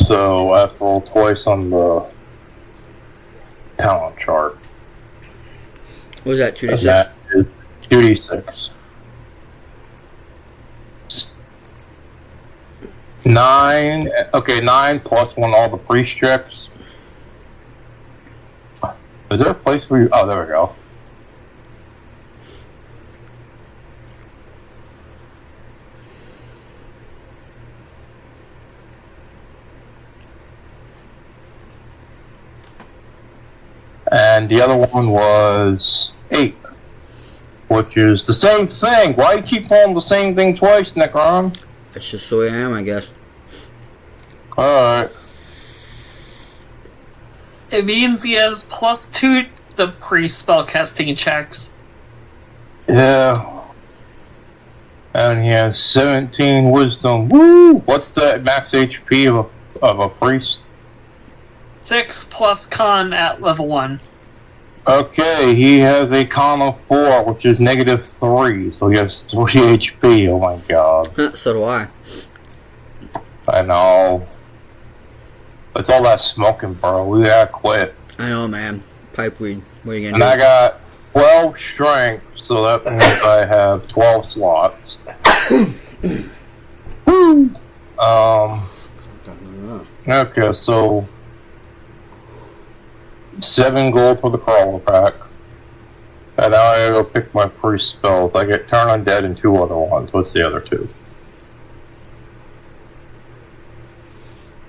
So I have to roll twice on the talent chart. What was that, 2d6? That is 2d6. 9. Okay, 9 plus 1 all the priest checks. Is there a place where you... Oh, there we go. And the other one was 8, which is the same thing. Why do you keep rolling the same thing twice, Necron? That's just the way I am, I guess. Alright. It means he has +2 to the priest spellcasting checks. Yeah. And he has 17 wisdom. Woo! What's the max HP of a priest? 6 plus con at level 1. Okay, he has a con of 4, which is -3, so he has 3 HP. Oh my god. So do I. I know. It's all that smoking, bro. We gotta quit. I know, man. Pipe weed. What are you And gonna I got 12 strength, so that means I have 12 slots. Woo! Okay, so 7 gold for the crawler pack. And now I gotta go pick my priest spells. I get turn undead and 2 other ones. What's the other 2?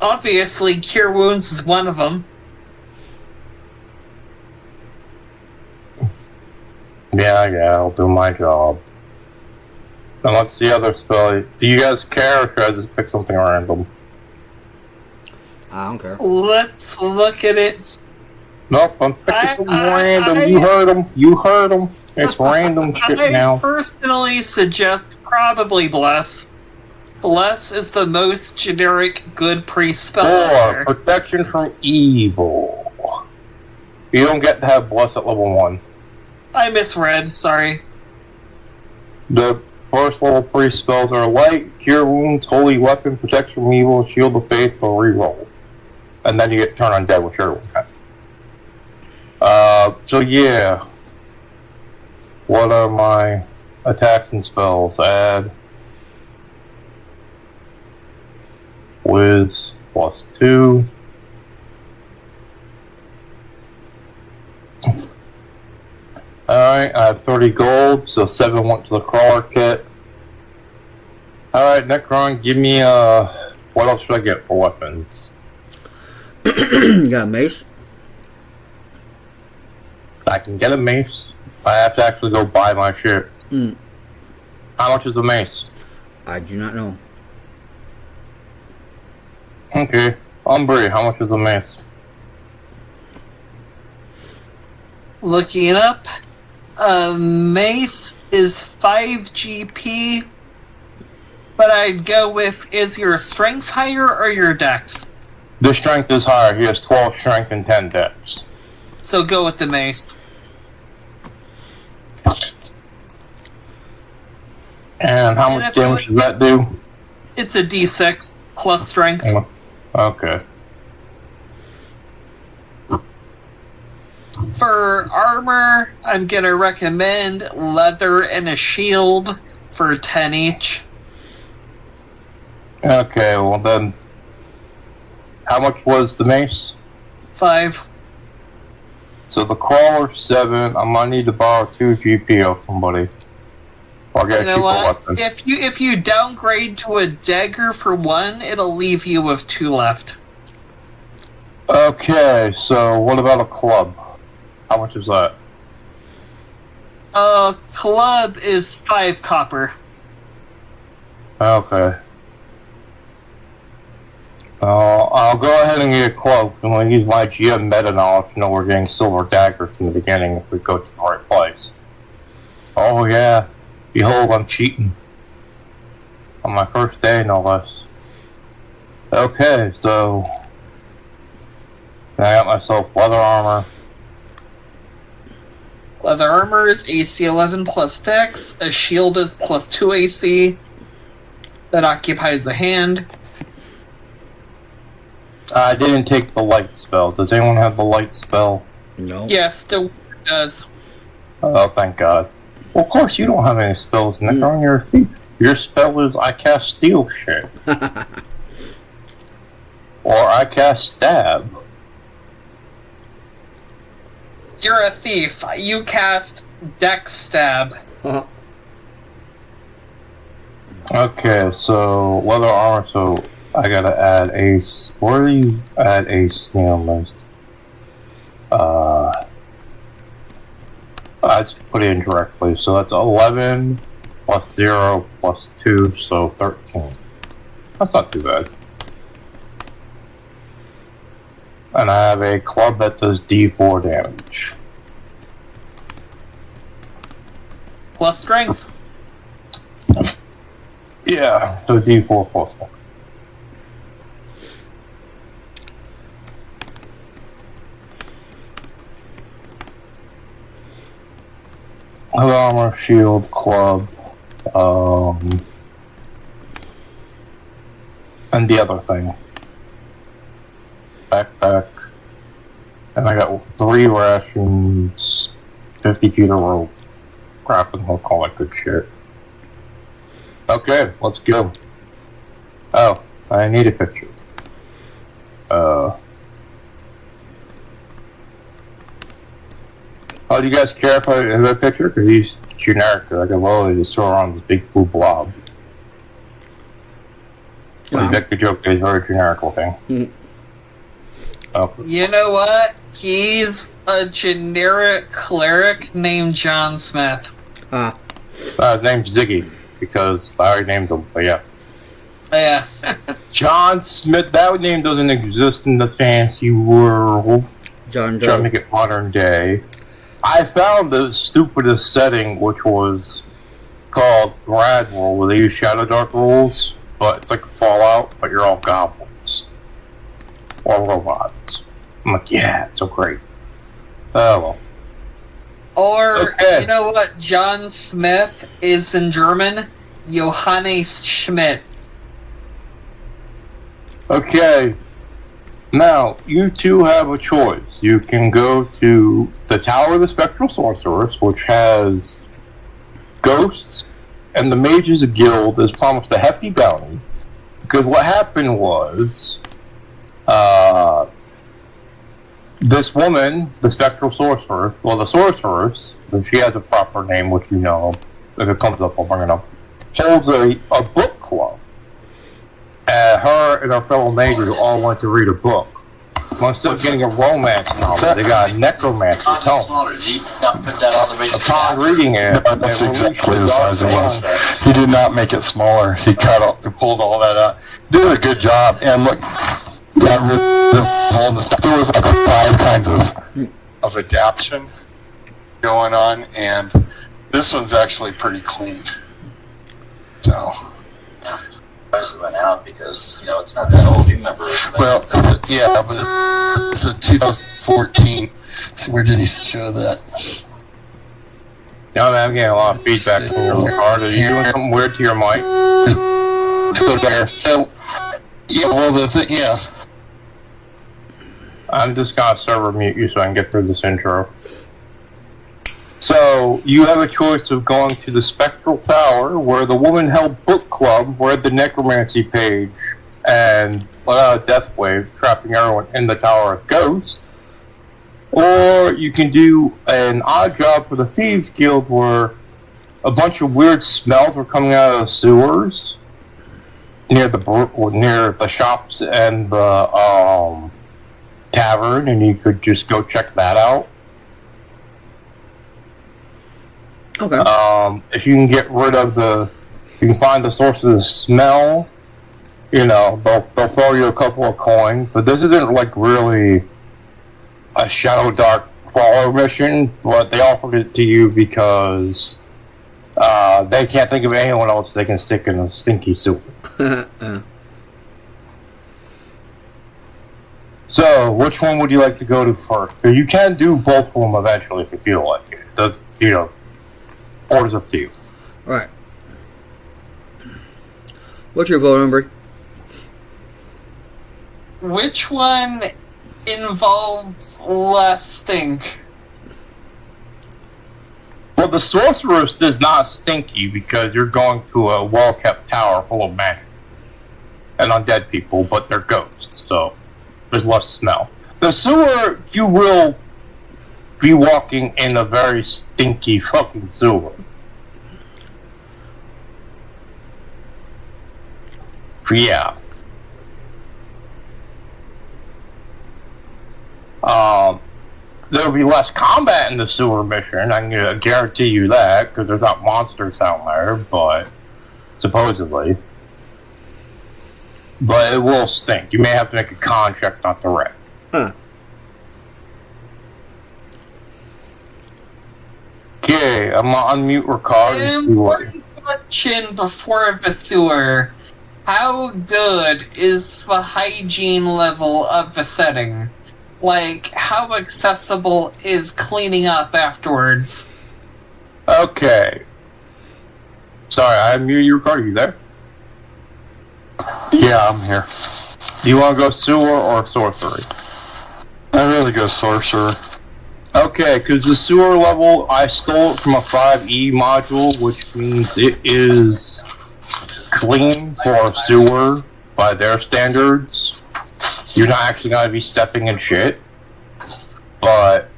Obviously, Cure Wounds is one of them. Yeah, I'll do my job. And what's the other spell? Do you guys care, or should I just pick something random? I don't care. Let's look at it. Nope, I'm picking something random. You heard him. It's random shit now. I personally suggest probably Bless. Bless is the most generic good priest spell out 4, there. protection from evil. You don't get to have Bless at level 1. I misread, sorry. The first level priest spells are Light, Cure Wounds, Holy Weapon, Protection from Evil, Shield of Faith, or Reroll. And then you get Turn Undead, which everyone has. So yeah. What are my attacks and spells? Add Wiz +2. Alright, I have 30 gold, so 7 went to the crawler kit. Alright, Necron, give me what else should I get for weapons? You got a mace? I can get a mace. I have to actually go buy my shit. How much is a mace? I do not know. Okay. Umbre, how much is a mace? Looking it up. Mace is 5 GP, but I'd go with, is your strength higher or your dex? The strength is higher. He has 12 strength and 10 dex. So go with the mace. And how much damage does that do? It's a D6 plus strength. Okay. For armor, I'm gonna recommend leather and a shield for 10 each. Okay, well then, how much was the mace? 5. So the crawler 7. I'm gonna need to borrow 2 GP off somebody. I'll get You a know cheaper what? weapon. If you downgrade to a dagger for 1, it'll leave you with 2 left. Okay, so what about a club? How much is that? Club is 5 copper. Okay. I'll go ahead and get a club. I'm going to use my GM meta knowledge to know we're getting silver daggers in the beginning if we go to the right place. Oh yeah. Behold, I'm cheating. On my first day, no less. Okay, so I got myself leather armor. Leather armor is AC 11 plus dex. A shield is plus 2 AC. That occupies a hand. I didn't take the light spell. Does anyone have the light spell? No. Yes, the does. Oh, thank God. Well, of course you don't have any spells, Nick. On your feet. Your spell is I cast steal shit. Or I cast stab. You're a thief. You cast dex stab. Okay, so leather armor, so I gotta add ace. Where do you add ace on list? I just put it in directly, so that's 11 plus 0 plus 2, so 13. That's not too bad. And I have a club that does D4 damage. Plus strength. Yeah, so D4 plus 1. Armor, shield, club, and the other thing. Backpack. And I got 3 rations, 50 feet of rope, grappling hook, all that good shit. Okay, let's go. Oh, I need a picture. Oh, do you guys care if I have a picture? Because he's generic. I can literally just throw around this big blue blob. Yeah. Like the joke is very generic looking. Mm. Oh. You know what? He's a generic cleric named John Smith. His name's Ziggy, because I already named him, but yeah. Yeah. John Smith, that name doesn't exist in the fantasy world. John Trying to Doe. make it modern day. I found the stupidest setting, which was called Grad World, where they use Shadowdark rules, but it's like Fallout, but you're all goblins. Or robots. I'm like, yeah, it's so great. Oh, well. Or, Okay. you know what John Smith is in German? Johannes Schmidt. Okay. Now, you two have a choice. You can go to the Tower of the Spectral Sorceress, which has ghosts, and the Mages Guild is promised a hefty bounty. Because what happened was, this woman, the Spectral Sorceress, well, the Sorceress, and she has a proper name, which you know, if it comes up, I'll bring it up, holds a book club. Her and her fellow mages all went to read a book. Well, instead of getting a romance novel, they got a necromancer's tome. Upon reading it, That's exactly the size it was. He did not make it smaller. He pulled all that out. Did a good job. And look, that whole stuff. There was like 5 kinds of adaptation going on, and this one's actually pretty clean. So. Went out because it's not that old. You remember? Well, yeah, but it's a 2014. So where did he show that? No, man, I'm getting a lot of feedback from your card. Are you doing something weird to your mic? So there. So yeah, well yeah. I'm just gonna server mute you so I can get through this intro. So, you have a choice of going to the Spectral Tower, where the woman held book club, read the necromancy page, and let out a death wave, trapping everyone in the Tower of Ghosts. Or you can do an odd job for the Thieves Guild, where a bunch of weird smells were coming out of the sewers near the shops and the tavern, and you could just go check that out. Okay. If you can get rid of you can find the source of the smell, they'll throw you a couple of coins, but this isn't like really a Shadowdark crawler mission, but they offered it to you because they can't think of anyone else they can stick in a stinky sewer. So, which one would you like to go to first? Because you can do both of them eventually if you feel like it. Orders up to you. Alright. What's your vote number? which one involves less stink? Well, the sorceress is not stinky because you're going to a well-kept tower full of magic and undead people, but they're ghosts, so there's less smell. The sewer, you will be walking in a very stinky fucking sewer. Yeah. There'll be less combat in the sewer mission, I can guarantee you that, because there's not monsters down there, but supposedly. But it will stink. You may have to make a con check not to wreck. Okay, I'm gonna unmute Ricard. Important question before the sewer. How good is the hygiene level of the setting? Like, how accessible is cleaning up afterwards? Okay. Sorry, I unmuted you, Ricard. Are you there? Yeah, I'm here. Do you want to go sewer or sorcery? I'd rather go sorcerer. Okay, because the sewer level, I stole it from a 5E module, which means it is clean for sewer by their standards. You're not actually going to be stepping in shit. But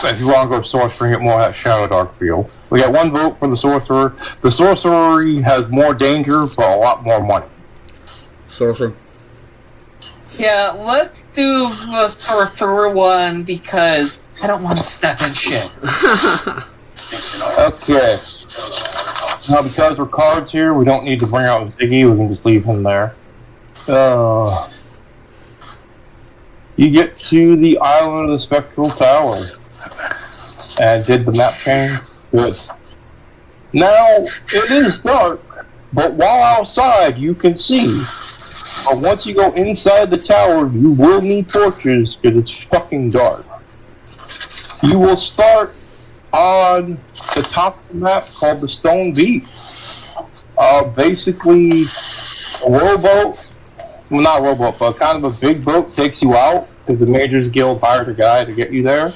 if you want to go sorcery, get more of that Shadowdark feel. We got one vote for the sorcerer. The sorcery has more danger, but a lot more money. Sorcerer. Yeah, let's do the sorcerer one because I don't want to step in shit. Okay. Now, because Ricard's here, we don't need to bring out Ziggy. We can just leave him there. You get to the island of the Spectral Tower. And did the map change? Good. Now, it is dark, but while outside, you can see. But once you go inside the tower, you will need torches, because it's fucking dark. You will start on the top of the map called the Stone Beach. Basically, a rowboat, well, not a rowboat, but kind of a big boat takes you out, because the Majors Guild hired a guy to get you there.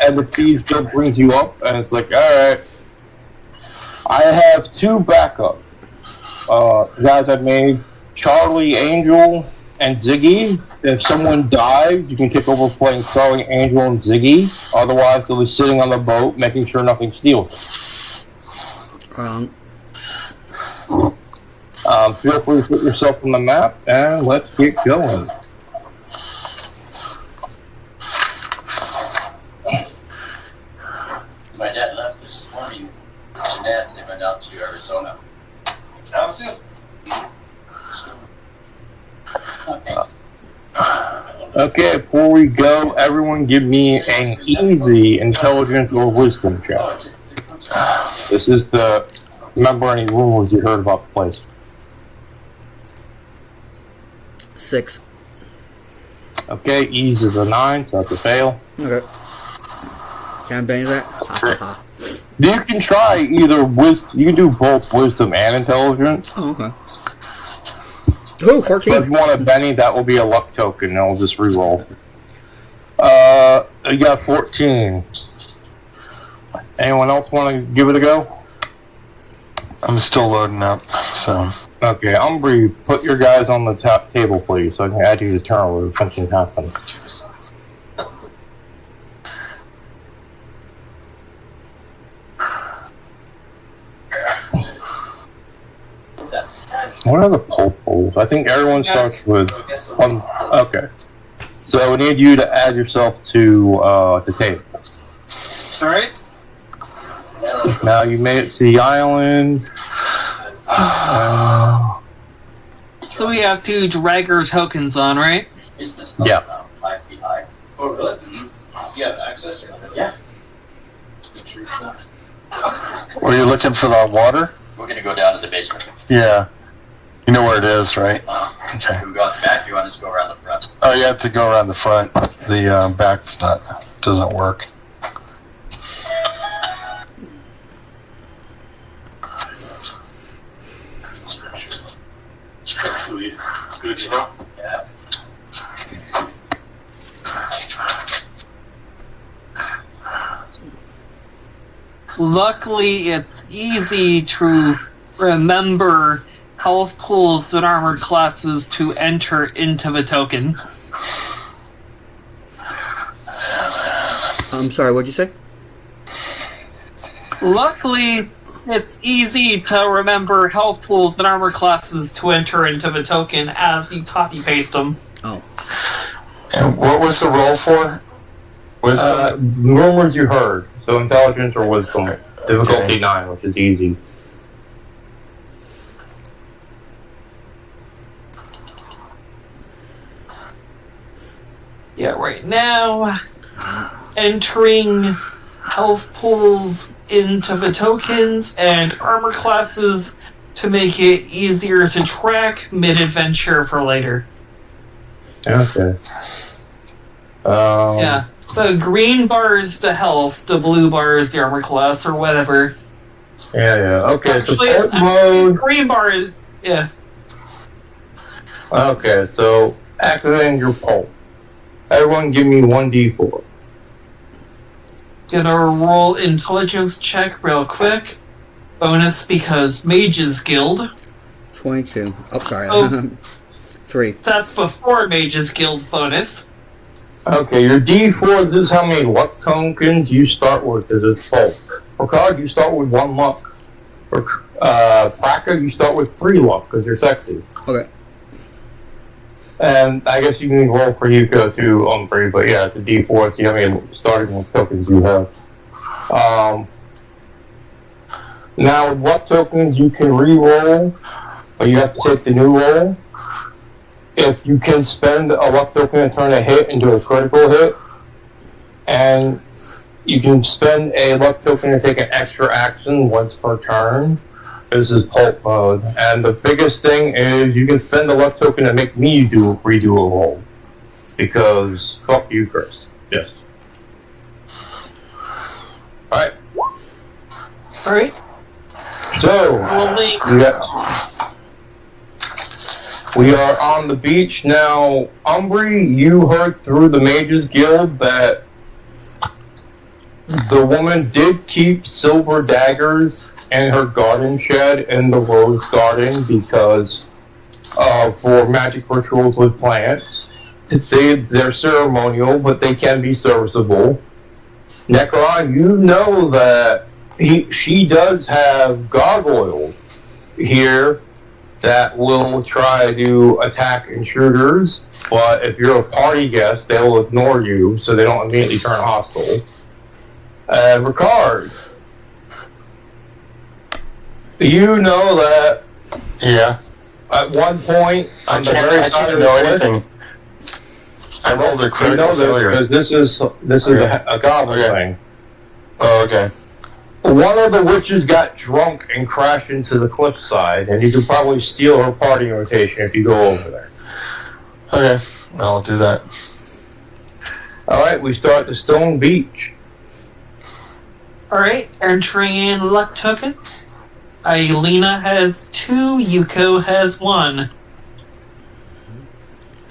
And the Thieves Guild brings you up, and it's like, alright, I have two backup guys I made, Charlie, Angel, and Ziggy. If someone dies, you can take over playing Charlie, Angel, and Ziggy. Otherwise, they'll be sitting on the boat, making sure nothing steals them. Feel free to put yourself on the map, and let's get going. My dad left this morning. Jeanette, they went out to Arizona. How soon? Okay, before we go, everyone give me an easy intelligence or wisdom check. This is the... Remember any rumors you heard about the place? 6. Okay, ease is a 9, so that's a fail. Okay. Can I bang that? You can try either wisdom... You can do both wisdom and intelligence. Oh, okay. Ooh, 14. If you want a Benny, that will be a luck token, and I'll just reroll. You got 14. Anyone else want to give it a go? I'm still loading up, so... Okay, Umbry, put your guys on the top table, please, so I can add you to turn where something happens. What are the poles? I think everyone starts with one. Okay. So we need you to add yourself to the table. Alright. Now you made it to the island. So we have 2 dragger tokens on, right? Yeah. 5 feet high. Oh, really? Mm-hmm. You have access or nothing? Yeah. Were you looking for that water? We're gonna go down to the basement. Yeah. You know where it is, right? Okay. Do we go out the back? You want us to go around the front? Oh, you have to go around the front. The back's doesn't work. It's good, you know? Yeah. Luckily, it's easy to remember health pools and armor classes to enter into the token. I'm sorry, what'd you say? Luckily, it's easy to remember health pools and armor classes to enter into the token as you copy-paste them. Oh. And what was the roll for? Wisdom? Rumors you heard. So intelligence or wisdom. Difficulty Okay. 9, which is easy. Yeah, right now, entering health pools into the tokens and armor classes to make it easier to track mid-adventure for later. Okay. Yeah, the green bar is the health, the blue bar is the armor class, or whatever. Yeah. Okay, Actually, support mode. green bar is... yeah. Okay, so activating your pulp. Everyone give me 1d4. Gonna roll intelligence check real quick. Bonus because Mages Guild. 22. Oh, sorry. Oh. 3. That's before Mages Guild bonus. Okay, your d4, this is how many luck tokens you start with, because it's pulp. For card, you start with 1 luck. For Pracker, you start with 3 luck, because you're sexy. Okay. And I guess you can roll for Yuko too, Umbry, but yeah, the d4, see how many starting with tokens you have. Now, with luck tokens, you can re-roll, but you have to take the new roll. If you can spend a luck token and turn a hit into a critical hit, and you can spend a luck token and take an extra action once per turn. This is pulp mode, and the biggest thing is you can spend the luck token to make me redo a roll, because fuck you, Chris. Yes. All right. Alright. So Rolling. we are on the beach now. Umbry, you heard through the Mages Guild that the woman did keep silver daggers in her garden shed in the rose garden because for magic rituals with plants. They're ceremonial, but they can be serviceable. Necron, you know that she does have gargoyles here that will try to attack intruders, but if you're a party guest, they will ignore you, so they don't immediately turn hostile. Ricard, you know that Yeah. at one point I on the very can't side of know the cliff, anything. I rolled a you critical know this failure. because this is Okay. a goblin Okay. thing. Oh, okay. One of the witches got drunk and crashed into the cliffside, and you could probably steal her party rotation if you go over there. Okay. I'll do that. Alright, we start the stone beach. Alright, entering in luck tokens. Aelina has 2, Yuko has 1.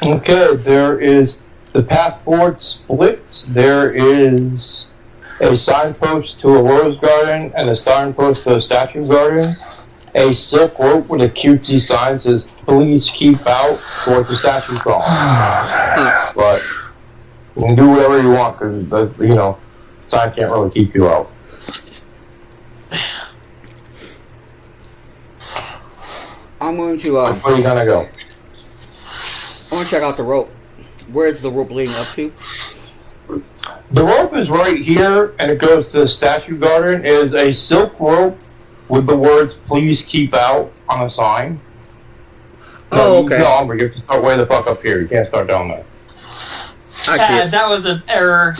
Okay, there is the path forward splits. There is a signpost to a rose garden and a signpost to a statue garden. A silk rope with a cutesy sign says, "Please keep out," towards the statue garden. But you can do whatever you want because the sign can't really keep you out. I'm going to, Where are you gonna go? I want to check out the rope. Where is the rope leading up to? The rope is right here, and it goes to the statue garden. It is a silk rope with the words "Please keep out" on a sign. Oh, okay. No, you have to start way the fuck up here. You can't start down there. I see it. That was an error.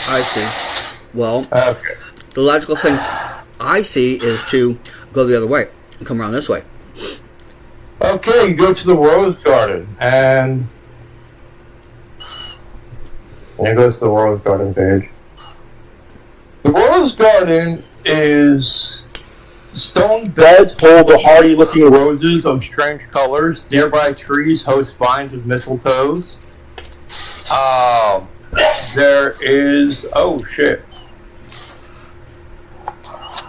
I see. Well, Okay. the logical thing I see is to go the other way and come around this way. Okay, you go to the rose garden, and there goes the rose garden page. The rose garden is stone beds hold the hardy-looking roses of strange colors. Nearby trees host vines of mistletoes. There is... oh, shit.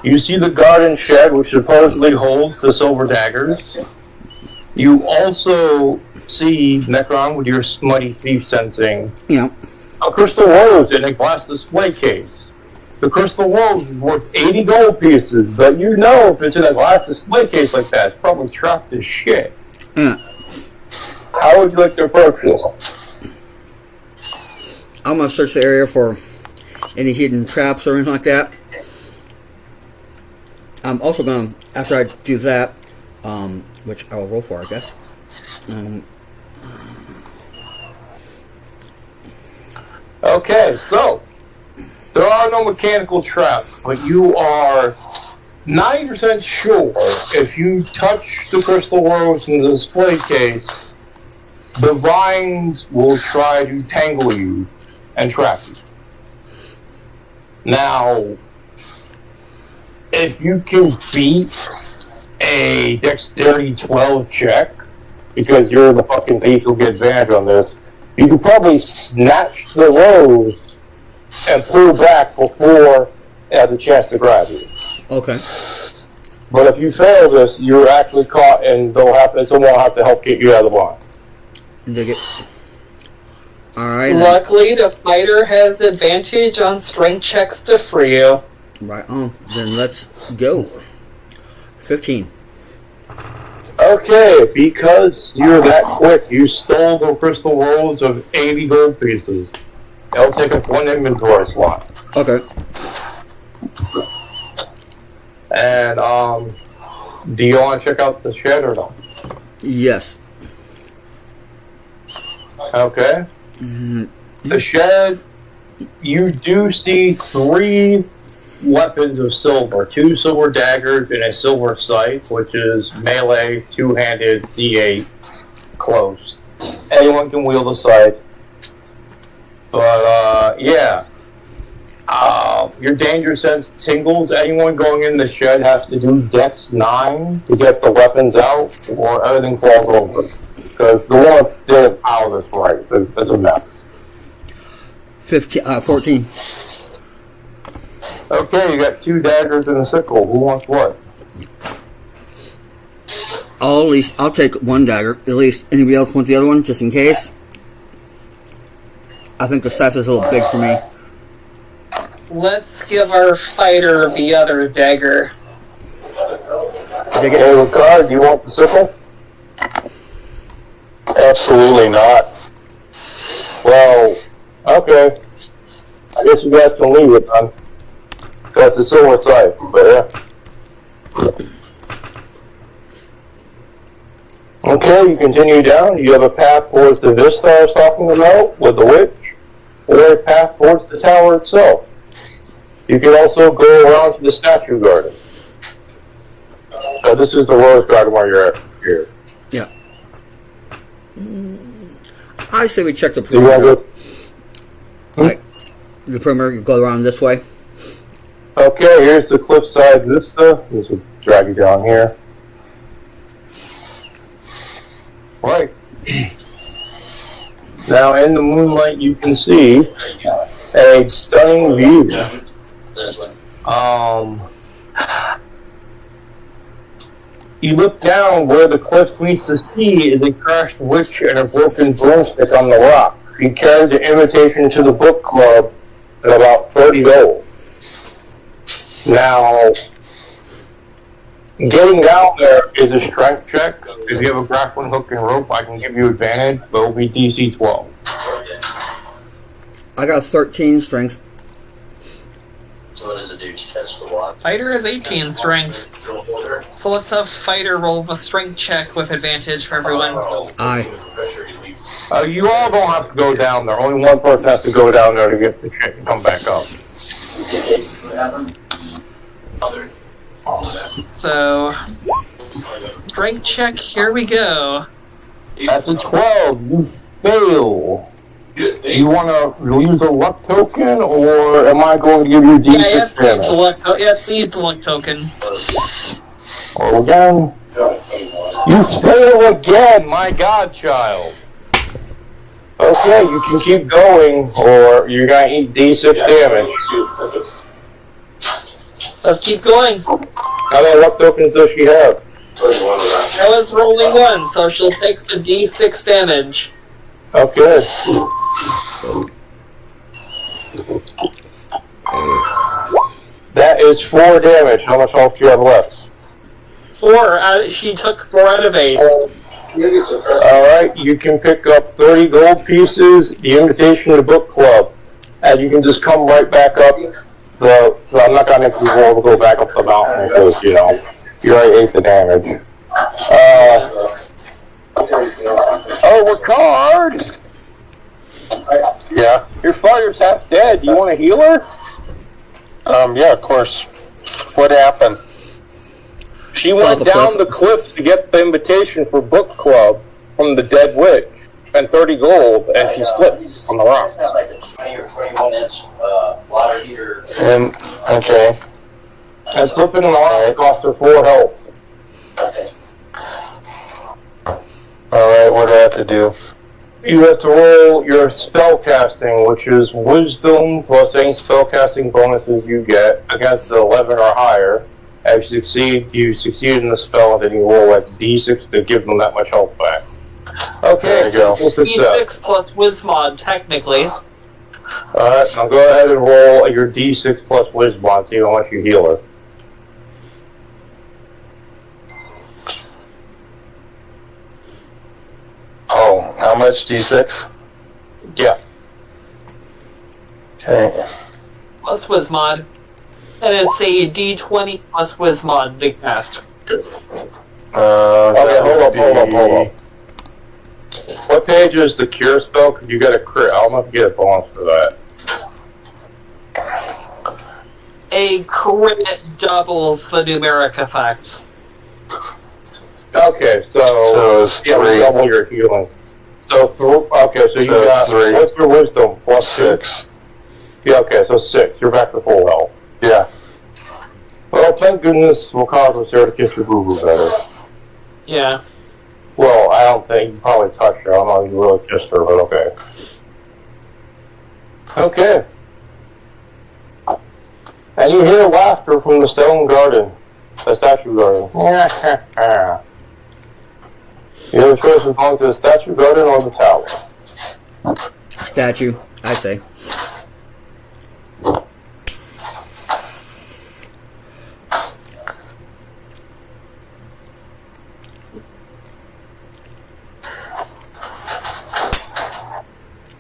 You see the garden shed, which supposedly holds the silver daggers. You also see, Necron, with your smutty thief sensing, Yeah. a crystal rose in a glass display case. The crystal rose is worth 80 gold pieces, but you know if it's in a glass display case like that, it's probably trapped as shit. Yeah. How would you like to approach this? I'm gonna search the area for any hidden traps or anything like that. I'm also gonna, after I do that, which I will roll for, I guess. Okay, so there are no mechanical traps, but you are 90% sure if you touch the crystal rose in the display case, the vines will try to tangle you and trap you. Now, if you can beat a dexterity 12 check, because you're the fucking thief who'll get advantage on this, you can probably snatch the rose and pull back before it has a chance to grab you. Okay. But if you fail this, you're actually caught, and someone will have to help get you out of the line. Dig it. Alright. Luckily, the fighter has advantage on strength checks to free you. Right on. Then let's go. 15. Okay, because you're that quick, you stole the crystal rolls of 80 gold pieces. That'll take up one inventory slot. Okay. And, do you want to check out the shed or no? Yes. Okay. The shed, you do see 3 weapons of silver. 2 silver daggers and a silver scythe, which is melee, 2-handed, D8, close. Anyone can wield a scythe. But, yeah. Your danger sense tingles. Anyone going in the shed has to do Dex 9 to get the weapons out, or everything falls over. Because the one didn't power this right. It's a mess. 14. Okay, you got 2 daggers and a sickle. Who wants what? I'll take 1 dagger. At least anybody else want the other one, just in case? I think the scythe is a little big for me. Let's give our fighter the other dagger. Dig it. Hey, Ricard, do you want the sickle? Absolutely not. Well, okay. I guess you guys can leave it then. That's a silver scythe, but yeah. Okay, you continue down. You have a path towards the vista I was talking about with the witch, or a path towards the tower itself. You can also go around to the statue garden. So this is the rose garden where you're at here. Yeah. I say we check the Do you want perimeter. to Like, the perimeter, you go around this way. Okay, here's the cliffside vista. This will drag you down here. Right. Now, in the moonlight, you can see a stunning view. This one. You look down where the cliff meets the sea is a crashed witch and a broken broomstick on the rock. She carries an invitation to the book club at about 30 gold. Now, getting down there is a strength check. If you have a grappling hook and rope, I can give you advantage, but it'll be DC 12. I got 13 strength. So what does it do to catch the water? Fighter has 18 strength. So let's have fighter roll the strength check with advantage for everyone. Aye. You all don't have to go down there. Only one person has to go down there to get the shit and come back up. So, strength check, here we go. At the 12, you fail. You want to use a luck token, or am I going to give you Yeah, yeah, D6 please the damage? luck, please the luck token. Or again. You fail again, my godchild. Okay, you can keep going, or you're going to eat D6 damage. Let's keep going. How many left tokens does she have? I was rolling 1, so she'll take the D6 damage. Okay. That is 4 damage. How much health do you have left? 4. She took 4 out of 8. Alright, you can pick up 30 gold pieces, the invitation to the book club, and you can just come right back up. So I'm not going to make you roll to go back up the mountain because, you know, you already ate the damage. Oh, Ricard! Yeah. Your fighter's half dead. Do you want to heal her? Yeah, of course. What happened? She went down the cliff to get the invitation for book club from the dead witch and 30 gold, and she slipped on the rock. Like a 20 or 21-inch water heater. And okay. And slipping in the rock cost her 4 health. Okay. Alright, what do I have to do? You have to roll your spell casting, which is wisdom plus any spell casting bonuses you get against the 11 or higher. As you succeed in the spell, and then you roll like D6 to give them that much health back. Okay, There you go. D6 plus Wismod, technically. Alright, now go ahead and roll your D6 plus wisdom on see how much you heal her. Oh, how much? D6? Yeah. Okay. Plus Wismod. And it's a D20 plus Wismod to cast. Okay, hold up. What page is the cure spell? Because you got a crit. I don't know if you get a bonus for that. A crit doubles the numeric effects. Okay, So it's yeah, we 3. double your healing. So you So got 3. what's your wisdom? Plus 6. Yeah, okay, so 6. You're back to full health. Yeah. Well, thank goodness Wakaz was here to kiss your boo-boo better. Yeah. Well, I don't think you probably touched her. I don't know if you really kissed her, but okay. Okay. And you hear laughter from the stone garden. The statue garden. You have a choice of going to the statue garden or the tower. Statue, I say.